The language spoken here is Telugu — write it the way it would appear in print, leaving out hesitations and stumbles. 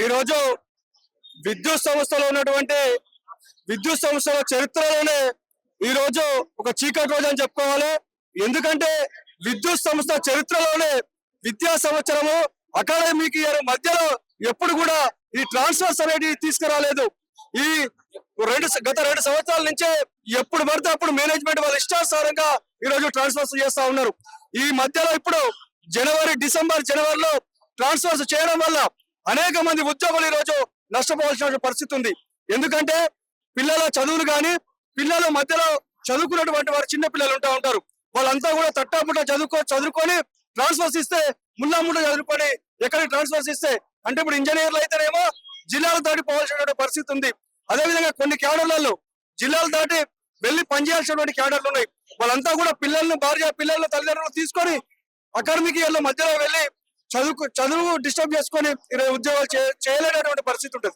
ఈ రోజు విద్యుత్ సంస్థలో ఉన్నటువంటి విద్యుత్ సంస్థల చరిత్రలోనే ఈ రోజు ఒక చీకటి రోజు అని చెప్పుకోవాలి. ఎందుకంటే విద్యుత్ సంస్థ చరిత్రలోనే విద్యా సంవత్సరము అకాడమిక్ ఇయర్ మధ్యలో ఎప్పుడు కూడా ఈ ట్రాన్స్ఫర్స్ అనేది తీసుకురాలేదు. ఈ గత 2 సంవత్సరాల నుంచే ఎప్పుడు పడితే అప్పుడు మేనేజ్మెంట్ వాళ్ళ ఇష్టానుసారంగా ఈ రోజు ట్రాన్స్ఫర్స్ చేస్తా ఉన్నారు. ఈ మధ్యలో ఇప్పుడు జనవరిలో ట్రాన్స్ఫర్స్ చేయడం వల్ల అనేక మంది ఉద్యోగులు ఈ రోజు నష్టపోవాల్సిన పరిస్థితి ఉంది. ఎందుకంటే పిల్లల చదువులు కానీ పిల్లల మధ్యలో చదువుకున్నటువంటి వారు చిన్న పిల్లలు ఉంటారు. వాళ్ళంతా కూడా తట్టాపుట్ట చదువుకొని ట్రాన్స్ఫర్స్ ఇస్తే ముల్లా చదువుకొని ఎక్కడికి ట్రాన్స్ఫర్స్ ఇస్తే అంటే ఇప్పుడు ఇంజనీర్లు అయితేనేమో జిల్లాలు దాటి పోవాల్సినటువంటి పరిస్థితి ఉంది. అదేవిధంగా కొన్ని క్యాడర్లలో జిల్లాలు దాటి వెళ్లి పనిచేయాల్సినటువంటి క్యాడర్లు ఉన్నాయి. వాళ్ళంతా కూడా పిల్లలను తల్లిదండ్రులు తీసుకొని అకాడమిక్ ఇయర్ లో మధ్యలో వెళ్లి చదువు డిస్టర్బ్ చేసుకొని ఉద్యోగాలు చేయలేనటువంటి పరిస్థితి ఉంటుంది.